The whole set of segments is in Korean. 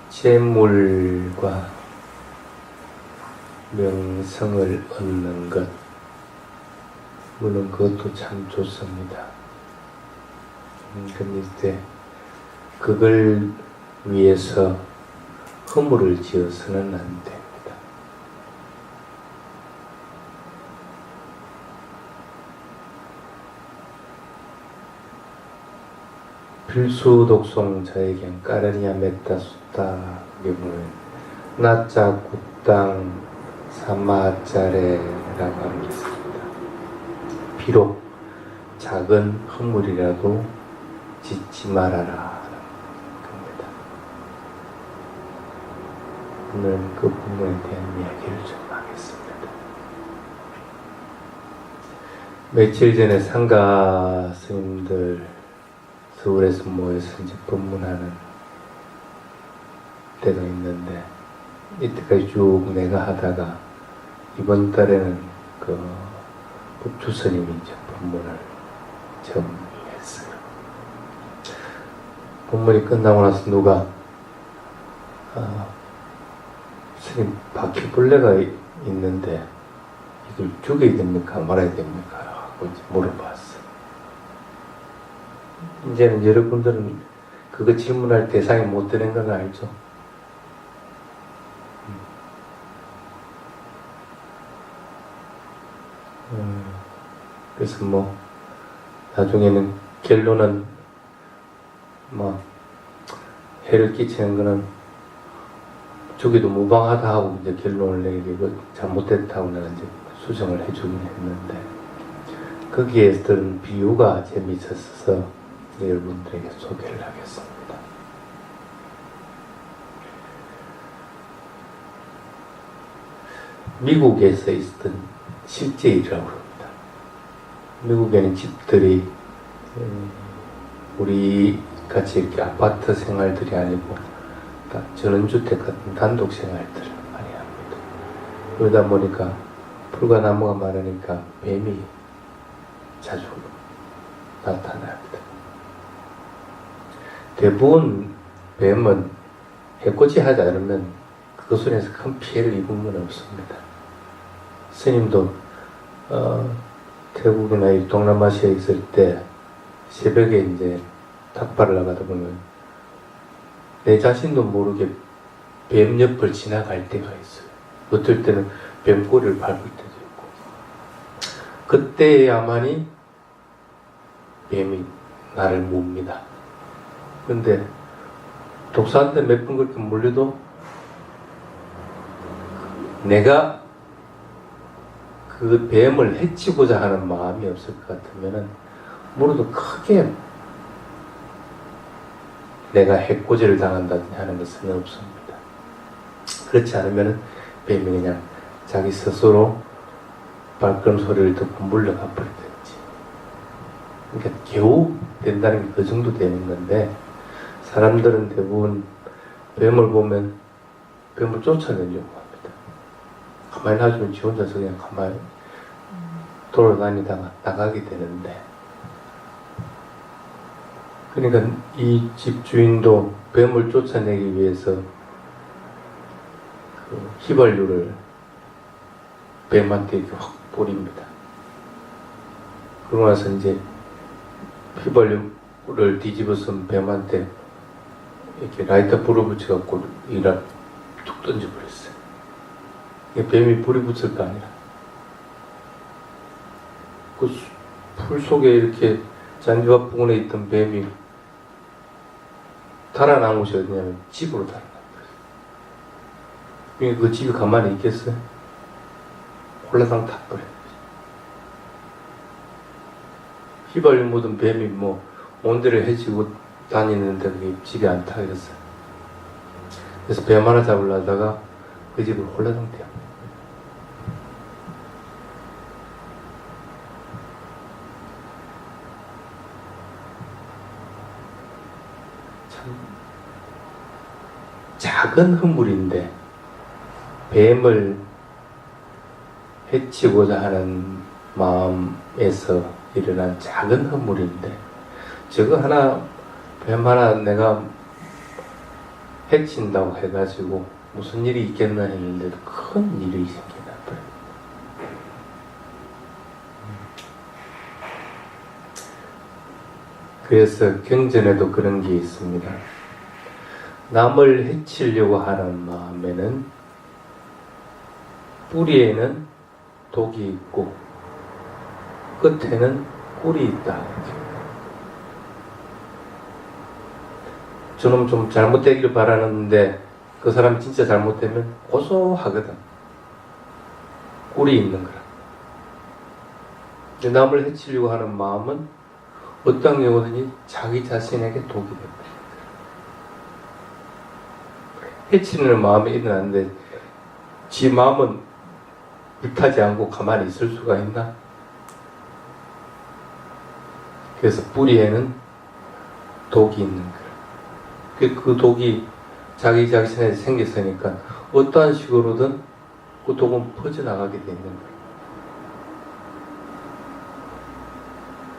재물과 명성을 얻는 것, 물론 그것도 참 좋습니다. 그런데 그걸 위해서 허물을 지어서는 안 됩니다. 필수 독송 저에겐 까르니아 메타 수타 보면 나짜 굿당 사마짜레라고 하는 게 있습니다. 비록 작은 허물이라도 짓지 말아라 겁니다. 오늘 그 부분에 대한 이야기를 좀 하겠습니다. 며칠 전에 상가 스님들 서울에서 모여서 이제 법문하는 때가 있는데, 이때까지 쭉 내가 하다가 이번 달에는 그 법주 스님이 이제 법문을 처음 했어요. 법문이 끝나고 나서 누가 스님 바퀴벌레가 있는데 이걸 죽여야 됩니까 말아야 됩니까 하고 이제 물어봤어. 이제는 여러분들은 그거 질문할 대상이 못 되는 건 알죠? 그래서 뭐 나중에는 결론은 뭐 해를 끼치는 거는 죽이도 무방하다 하고 이제 결론을 내리고 잘못됐다고 내가 이제 수정을 해주긴 했는데, 거기에 들은 비유가 재미있어서 여러분들에게 소개를 하겠습니다. 미국에서 있었던 실제 일이라고 합니다. 미국에는 집들이 우리 같이 이렇게 아파트 생활들이 아니고 다 전원주택 같은 단독 생활들을 많이 합니다. 그러다 보니까 풀과 나무가 많으니까 뱀이 자주 나타납니다. 대부분 뱀은 해코지 하지 않으면 그것으로 인해서 큰 피해를 입은 건 없습니다. 스님도 태국이나 이 동남아시아에 있을 때 새벽에 이제 탁발을 나가다 보면 내 자신도 모르게 뱀 옆을 지나갈 때가 있어요. 어떨 때는 뱀 꼬리를 밟을 때도 있고, 그때야만이 뱀이 나를 몹니다. 근데 독사한테 몇 번 그렇게 물려도 내가 그 뱀을 해치고자 하는 마음이 없을 것 같으면은 물어도 크게 내가 해코지를 당한다든지 하는 것은 없습니다. 그렇지 않으면은 뱀이 그냥 자기 스스로 발걸음 소리를 듣고 물러가 버리든지. 그러니까 겨우 된다는 게 그 정도 되는 건데, 사람들은 대부분 뱀을 보면 뱀을 쫓아내려고 합니다. 가만히 놔주면 지 혼자서 그냥 가만히 돌아다니다가 나가게 되는데, 그러니까 이 집주인도 뱀을 쫓아내기 위해서 그 휘발유를 뱀한테 이렇게 확 뿌립니다. 그러고 나서 이제 휘발유를 뒤집어서 뱀한테 이렇게 라이터 불을 붙여갖고 이라 툭 던져버렸어요. 뱀이 불이 붙을 거 아니라. 그 풀 속에 이렇게 잔디밭 부근에 있던 뱀이 달아난 곳이 어디냐면 집으로 달아난 거예요. 그 집이 가만히 있겠어요? 홀라당 타버려요. 휘발유 묻은 뱀이 뭐 온데를 해치고 다니는데 그게 집에 안 타겠어요. 그래서 뱀 하나 잡으려다가 그 집을 홀라당 태워. 참 작은 허물인데 뱀을 해치고자 하는 마음에서 일어난 작은 허물인데 저거 하나 뱀 하나 내가 해친다고 해가지고 무슨 일이 있겠나 했는데도 큰 일이 생기나 봐요. 그래서 경전에도 그런 게 있습니다. 남을 해치려고 하는 마음에는 뿌리에는 독이 있고 끝에는 꿀이 있다. 저놈 좀 잘못되기를 바라는데 그 사람이 진짜 잘못되면 고소하거든. 꿀이 있는 거라. 근데 남을 해치려고 하는 마음은 어떤 경우든지 자기 자신에게 독이 됩니다. 해치는 마음이 일어나는데 지 마음은 불타지 않고 가만히 있을 수가 있나? 그래서 뿌리에는 독이 있는 거예요. 그 독이 자기 자신에 생겼으니까 어떠한 식으로든 그 독은 퍼져나가게 돼 있는 거예요.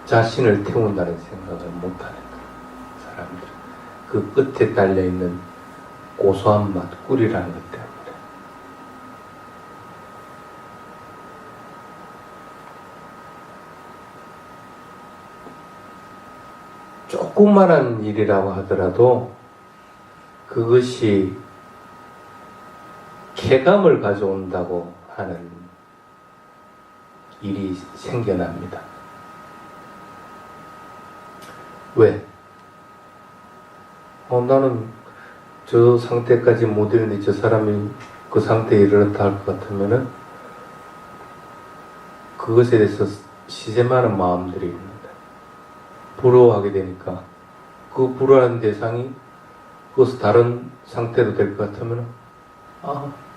자신을 태운다는 생각을 못하는 거예요. 사람들. 그 끝에 달려있는 고소한 맛, 꿀이라는 것 때문에. 조그만한 일이라고 하더라도 그것이 쾌감을 가져온다고 하는 일이 생겨납니다. 왜? 나는 저 상태까지 못 이르는데 저 사람이 그 상태에 이르렀다 할 것 같으면은 그것에 대해서 시샘하는 마음들이 있는데 부러워하게 되니까 그 부러워하는 대상이 그것이 다른 상태도 될 것 같으면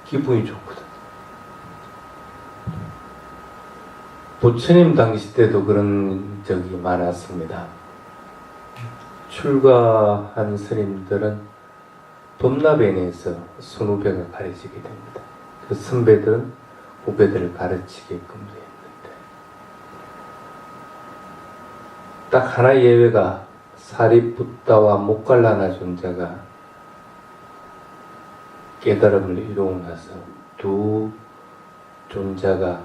기분이 좋거든. 부처님 당시 때도 그런 적이 많았습니다. 출가한 스님들은 법납에 선후배가 가르치게 됩니다. 그 선배들은 후배들을 가르치게끔 되었는데 딱 하나 예외가 사리푸tta와 모갈라나 존자가 깨달음을 이루고 나서 두 존자가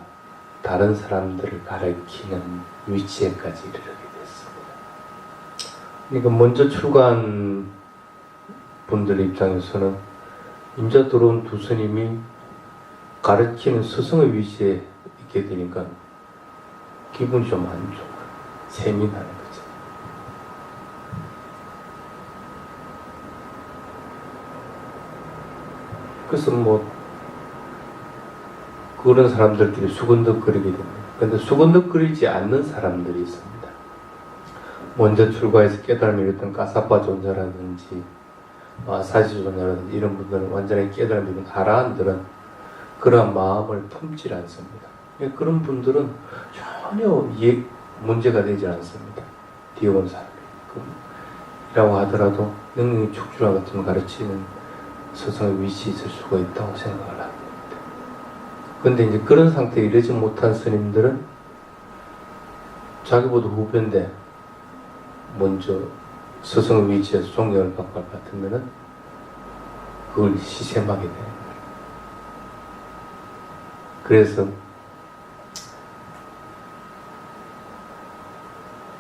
다른 사람들을 가르치는 위치에까지 이르게 됐습니다. 그러니까 먼저 출가한 분들 입장에서는 임자 들어온 두 스님이 가르치는 스승의 위치에 있게 되니까 기분이 좀 안 좋고 세민하는 거죠. 그래서 그런 사람들끼리 수근덕거리게 됩니다. 그런데 수근덕거리지 않는 사람들이 있습니다. 먼저 출가해서 깨달음을 이뤘던 까사파 존자라든지 사지 존자라든지 이런 분들은 완전히 깨달음을 이룬 아라한들은 그러한 마음을 품질 않습니다. 그런 분들은 전혀 문제가 되지 않습니다. 뒤에 온 사람이. 이라고 하더라도 능력이 축주와 같은 가르치는 스승의 위치에 있을 수가 있다고 생각을 합니다. 그런데 이제 그런 상태에 이르지 못한 스님들은 자기보다 후배인데 먼저 스승의 위치에서 존경을 받고 할 것 같으면은 그걸 시샘하게 되는 거예요. 그래서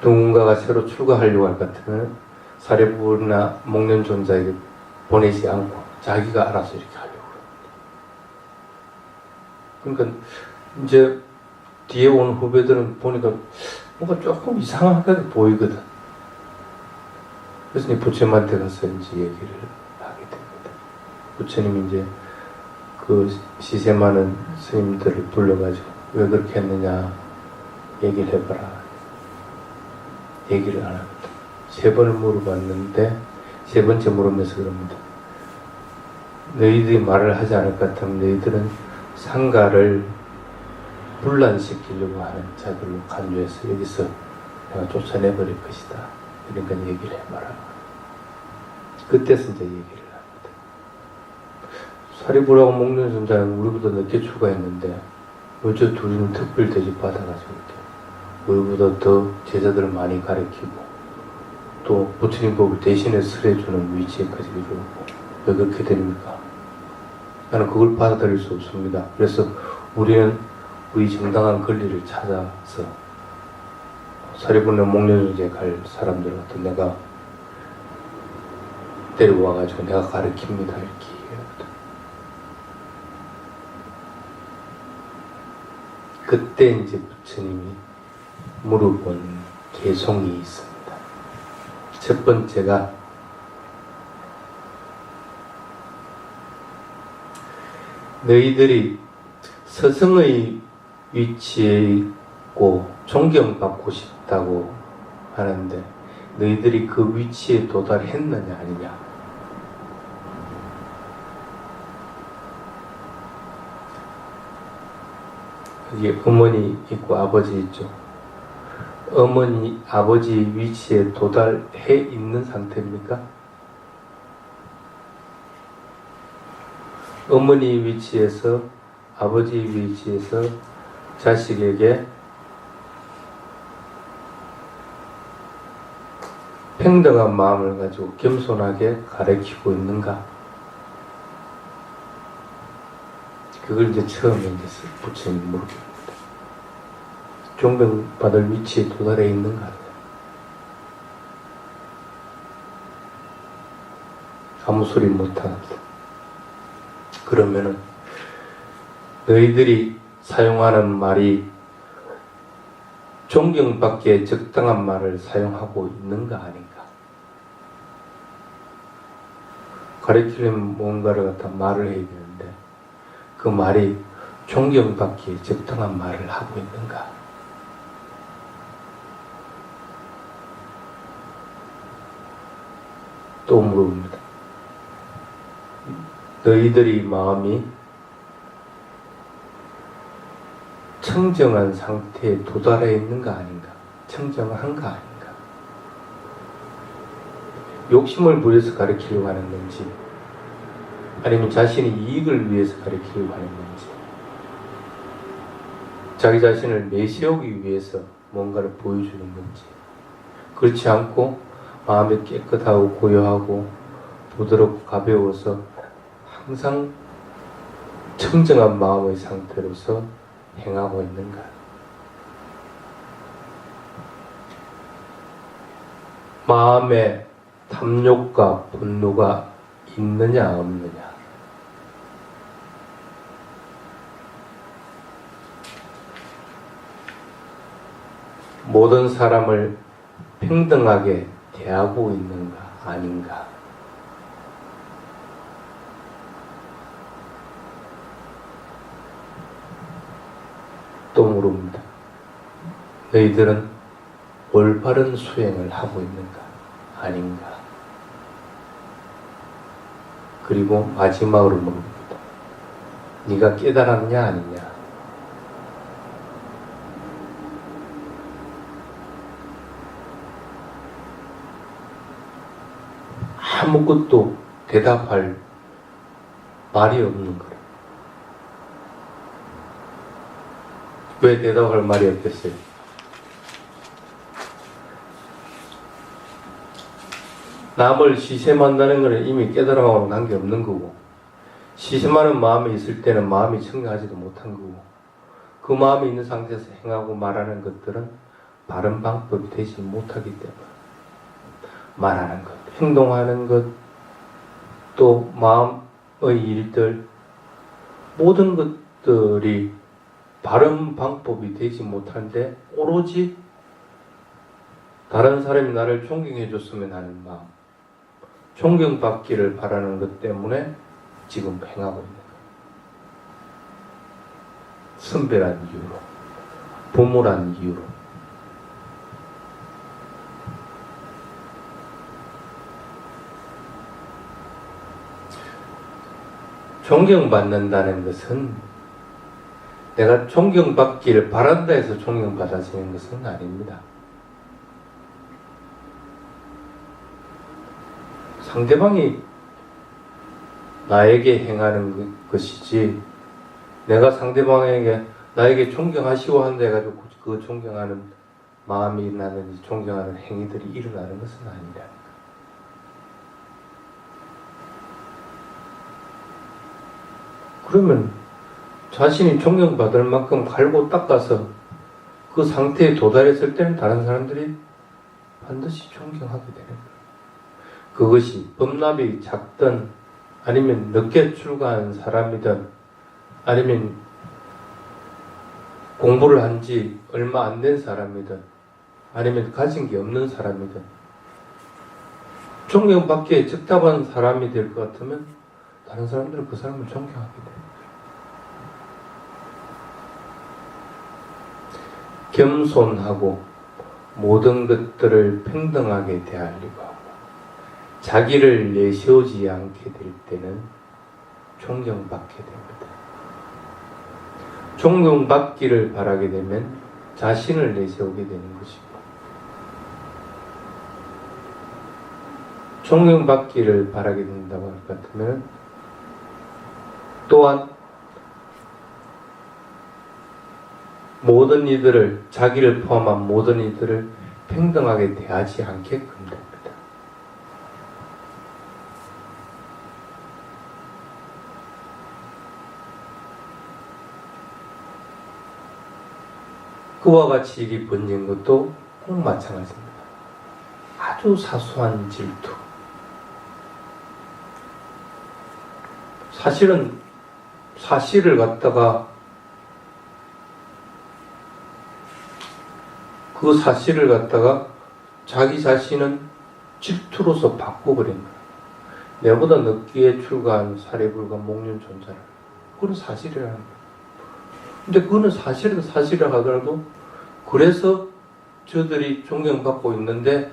누군가가 새로 출가하려고 할 것 같으면 사리부나 목련존자에게 보내지 않고 자기가 알아서 이렇게 하려고 합니다. 그러니까 이제 뒤에 온 후배들은 보니까 뭔가 조금 이상하게 보이거든. 그래서 부처님한테 가서 이제 얘기를 하게 됩니다. 부처님이 이제 그 시샘하는 스님들을 불러가지고 왜 그렇게 했느냐 얘기를 해봐라. 얘기를 안 합니다. 3번을 물어봤는데 3번째 물으면서 그럽니다. 너희들이 말을 하지 않을 것 같으면 너희들은 상가를 분란시키려고 하는 자들로 간주해서 여기서 내가 쫓아내버릴 것이다. 그러니까 얘기를 해봐라. 그때서 이제 얘기를 합니다. 사리부라고 목련존자는 우리보다 늦게 출가했는데 어째 둘이는 특별 대접 받아가지고 우리보다 더 제자들을 많이 가르치고 또 부처님 법을 대신에 설해주는 위치에까지 이르고 왜 그렇게 됩니까? 나는 그걸 받아들일 수 없습니다. 그래서 우리는 우리 정당한 권리를 찾아서 사리분의 목련중에 갈 사람들 같은 내가 데려와가지고 내가 가르칩니다 이렇게 얘기하거든. 그때 이제 부처님이 물어본 개송이 있습니다. 첫 번째가 너희들이 스승의 위치에 있고 존경받고 싶다고 하는데 너희들이 그 위치에 도달했느냐 아니냐. 이게 어머니 있고 아버지 있죠. 어머니, 아버지 위치에 도달해 있는 상태입니까? 어머니 위치에서 아버지 위치에서 자식에게 평등한 마음을 가지고 겸손하게 가르치고 있는가? 그걸 이제 처음에 이제 부처님 물어봅니다. 존경받을 위치에 도달해 있는가? 아무 소리 못하는데. 그러면은 너희들이 사용하는 말이 존경받기에 적당한 말을 사용하고 있는가 아닌가? 가르치려면 뭔가를 갖다 말을 해야 되는데 그 말이 존경받기에 적당한 말을 하고 있는가? 또 물어봅니다. 너희들이 마음이 청정한 상태에 도달해 있는가 아닌가? 청정한가 아닌가? 욕심을 부려서 가르치려고 하는 건지 아니면 자신의 이익을 위해서 가르치려고 하는 건지 자기 자신을 내세우기 위해서 뭔가를 보여주는 건지 그렇지 않고 마음이 깨끗하고 고요하고 부드럽고 가벼워서 항상 청정한 마음의 상태로서 행하고 있는가? 마음에 탐욕과 분노가 있느냐 없느냐? 모든 사람을 평등하게 대하고 있는가 아닌가? 또 물어봅니다. 너희들은 올바른 수행을 하고 있는가 아닌가? 그리고 마지막으로 물어봅니다. 네가 깨달았냐 아니냐? 아무것도 대답할 말이 없는 거예요. 왜 대답할 말이 없겠어요? 남을 시샘한다는 것은 이미 깨달음하고는 관계없는 거고 시샘하는 마음이 있을 때는 마음이 청량하지도 못한 거고 그 마음이 있는 상태에서 행하고 말하는 것들은 바른 방법이 되지 못하기 때문에 말하는 것, 행동하는 것, 또 마음의 일들 모든 것들이 바른 방법이 되지 못하는데 오로지 다른 사람이 나를 존경해 줬으면 하는 마음, 존경받기를 바라는 것 때문에 지금 행하고 있는 거예요. 선배란 이유로, 부모란 이유로. 존경받는다는 것은 내가 존경받기를 바란다 해서 존경받아지는 것은 아닙니다. 상대방이 나에게 행하는 것이지 내가 상대방에게 나에게 존경하시오 한다 해가지고 그 존경하는 마음이 나는지 존경하는 행위들이 일어나는 것은 아니라, 그러면 자신이 존경받을 만큼 갈고 닦아서 그 상태에 도달했을 때는 다른 사람들이 반드시 존경하게 되는 거예요. 그것이 법납이 작든 아니면 늦게 출가한 사람이든 아니면 공부를 한 지 얼마 안 된 사람이든 아니면 가진 게 없는 사람이든 존경받기에 적합한 사람이 될 것 같으면 다른 사람들은 그 사람을 존경하게 돼요. 겸손하고 모든 것들을 평등하게 대하려고 하고 자기를 내세우지 않게 될 때는 존경받게 됩니다. 존경받기를 바라게 되면 자신을 내세우게 되는 것이고, 존경받기를 바라게 된다고 할 것 같으면 또한 모든 이들을, 자기를 포함한 모든 이들을 평등하게 대하지 않게끔 됩니다. 그와 같이 일이 번진 것도 꼭 마찬가지입니다. 아주 사소한 질투. 사실은 사실을 갖다가 그 사실을 갖다가 자기 자신은 질투로서 바꿔버린 거예요. 내보다 늦게 출가한 사례불가 목련 존자를. 그건 사실이라는 거예요. 근데 그거는 사실은 사실이라 하더라도 그래서 저들이 존경받고 있는데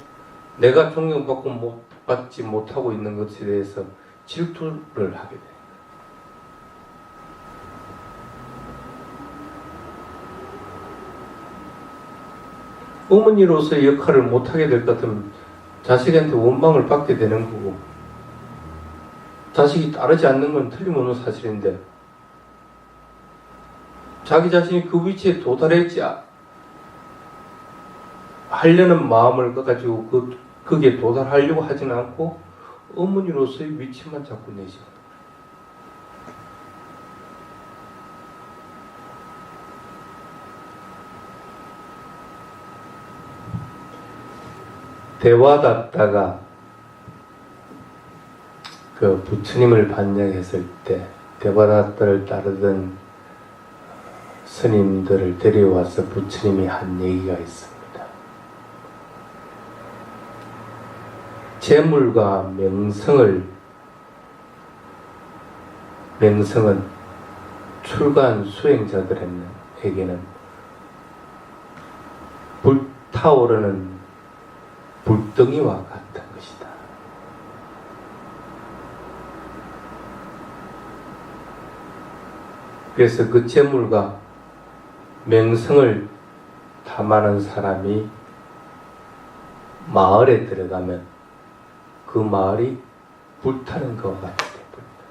내가 받지 못하고 있는 것에 대해서 질투를 하게 돼요. 어머니로서의 역할을 못하게 될 것 같으면 자식한테 원망을 받게 되는 거고, 자식이 따르지 않는 건 틀림없는 사실인데 자기 자신이 그 위치에 도달했지 하려는 마음을 가지고 거기에 도달하려고 하지는 않고 어머니로서의 위치만 자꾸 내세워. 대화답다가 그 부처님을 반역했을 때 대화답다를 따르던 스님들을 데려와서 부처님이 한 얘기가 있습니다. 재물과 명성은 출가한 수행자들에게는 불타오르는 불덩이와 같은 것이다. 그래서 그 재물과 명성을 탐하는 사람이 마을에 들어가면 그 마을이 불타는 것과 같이 되어버립니다.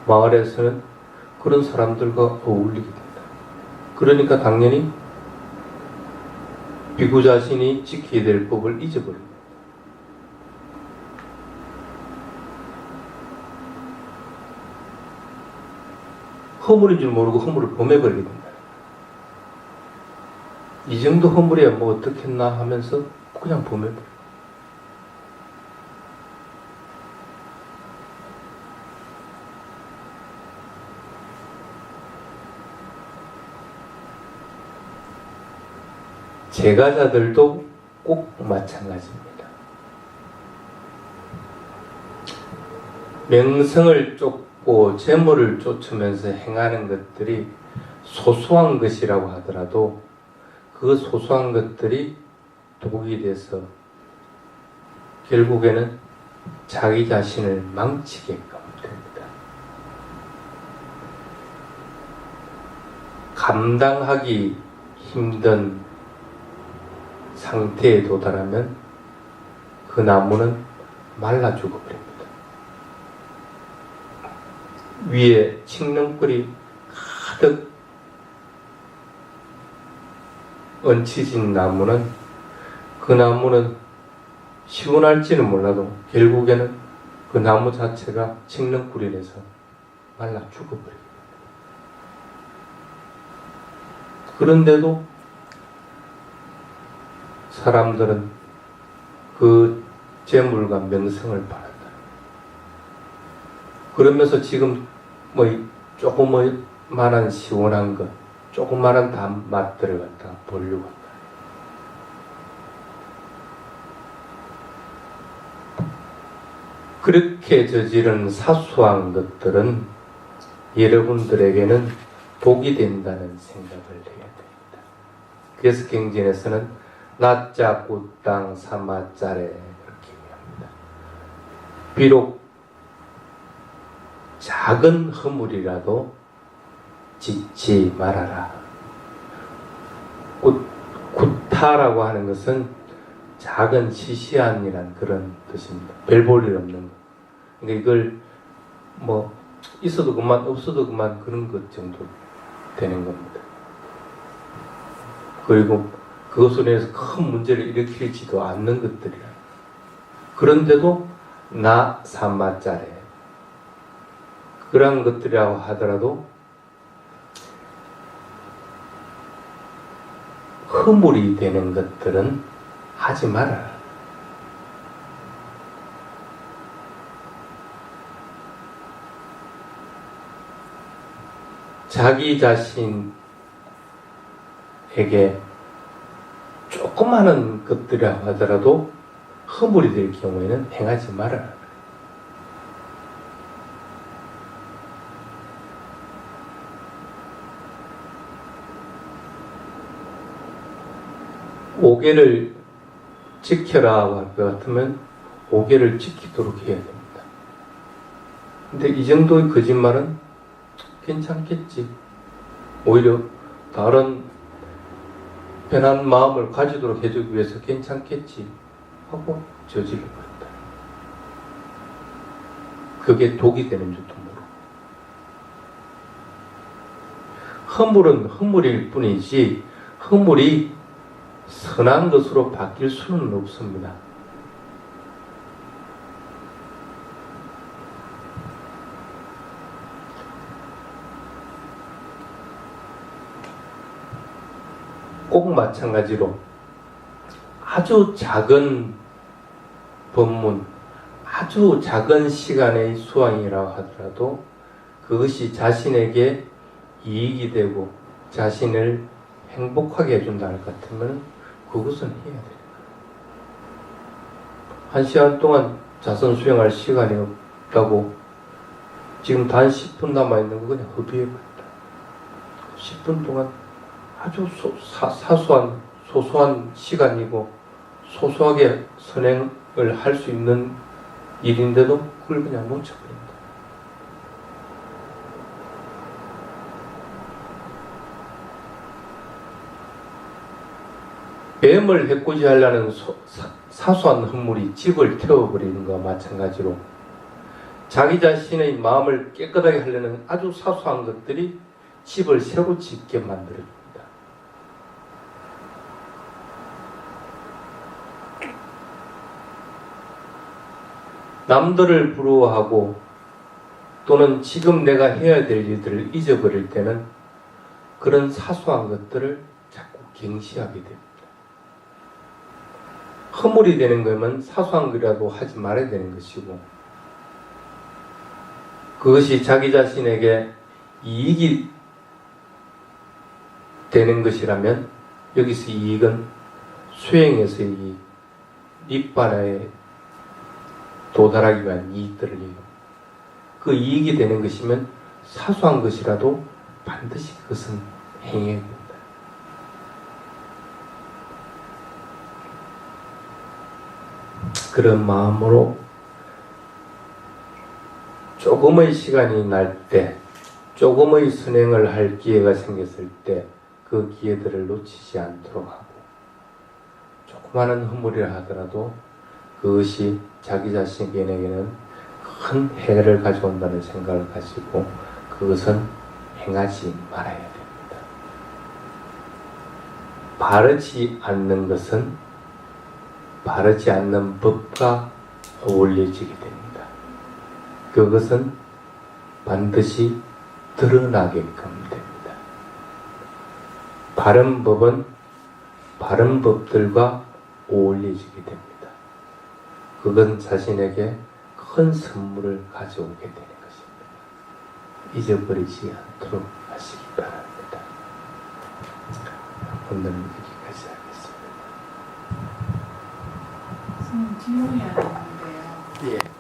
마을에서는 그런 사람들과 어울리게 된다. 그러니까 당연히 비구 자신이 지켜야 될 법을 잊어버립니다. 허물인 줄 모르고 허물을 범해버리게 된다. 이 정도 허물이야 뭐 어떻겠나 하면서 그냥 범해버려. 제가자들도 꼭 마찬가지입니다. 명성을 쫓고 재물을 쫓으면서 행하는 것들이 소소한 것이라고 하더라도 그 소소한 것들이 독이 돼서 결국에는 자기 자신을 망치게끔 됩니다. 감당하기 힘든 상태에 도달하면 그 나무는 말라 죽어버립니다. 위에 칡렁불이 가득 얹혀진 나무는, 그 나무는 시원할지는 몰라도 결국에는 그 나무 자체가 식는꿀이 돼서 말라 죽어버립니다. 그런데도 사람들은 그 재물과 명성을 바란다. 그러면서 지금 조그만한 시원한 것, 조그만한 단맛들을 갖다가 보려고 한다. 그렇게 저지른 사소한 것들은 여러분들에게는 복이 된다는 생각을 해야 됩니다. 그래서 경전에서는 나짜 굿땅 사마짜래 그렇게 얘기합니다. 비록 작은 허물이라도 짓지 말아라. 구타라고 하는 것은 작은 시시한이란 그런 뜻입니다. 별 볼 일 없는 것. 그러니까 이걸 있어도 그만 없어도 그만 그런 것 정도 되는 겁니다. 그리고 그것으로 인해서 큰 문제를 일으키지도 않는 것들이라. 그런데도 나 삼마짜래 그런 것들이라고 하더라도 허물이 되는 것들은 하지 말아라. 자기 자신에게 조그마한 것들이라고 하더라도 허물이 될 경우에는 행하지 말아라. 오계를 지켜라 할 것 같으면 오계를 지키도록 해야 됩니다. 근데 이 정도의 거짓말은 괜찮겠지. 오히려 다른 편한 마음을 가지도록 해주기 위해서 괜찮겠지 하고 저질러버린다. 그게 독이 되는 줄도 모르고. 허물은 허물일 뿐이지 허물이 선한 것으로 바뀔 수는 없습니다. 꼭 마찬가지로 아주 작은 법문, 아주 작은 시간의 수행이라고 하더라도 그것이 자신에게 이익이 되고 자신을 행복하게 해준다 할 것 같으면 그것은 해야 돼요. 1시간 동안 자선 수행할 시간이 없다고 지금 단 10분 남아있는 거 그냥 허비해버린다. 10분 동안 아주 소소한 시간이고 소소하게 선행을 할 수 있는 일인데도 그걸 그냥 놓쳐버린다. 뱀을 해코지하려는 사소한 허물이 집을 태워버리는 것과 마찬가지로 자기 자신의 마음을 깨끗하게 하려는 아주 사소한 것들이 집을 새로 짓게 만들어줍니다. 남들을 부러워하고 또는 지금 내가 해야 될 일들을 잊어버릴 때는 그런 사소한 것들을 자꾸 경시하게 됩니다. 허물이 되는 거면 사소한 거라도 하지 말아야 되는 것이고 그것이 자기 자신에게 이익이 되는 것이라면 여기서 이익은 수행에서의 이익, 니bbāna에 도달하기 위한 이익들을 얘기합니다. 그 이익이 되는 것이면 사소한 것이라도 반드시 그것은 행해야 됩니다. 그런 마음으로 조금의 시간이 날 때, 조금의 선행을 할 기회가 생겼을 때 그 기회들을 놓치지 않도록 하고 조그마한 허물이라 하더라도 그것이 자기 자신에게는 큰 해를 가져온다는 생각을 가지고 그것은 행하지 말아야 됩니다. 바르지 않는 것은 바르지 않는 법과 어울려지게 됩니다. 그것은 반드시 드러나게끔 됩니다. 바른 법은 바른 법들과 어울려지게 됩니다. 그건 자신에게 큰 선물을 가져오게 되는 것입니다. 잊어버리지 않도록 하시기 바랍니다. 오늘은 여기까지 하겠습니다. 선생님 질문이 하나 있는데요. 예.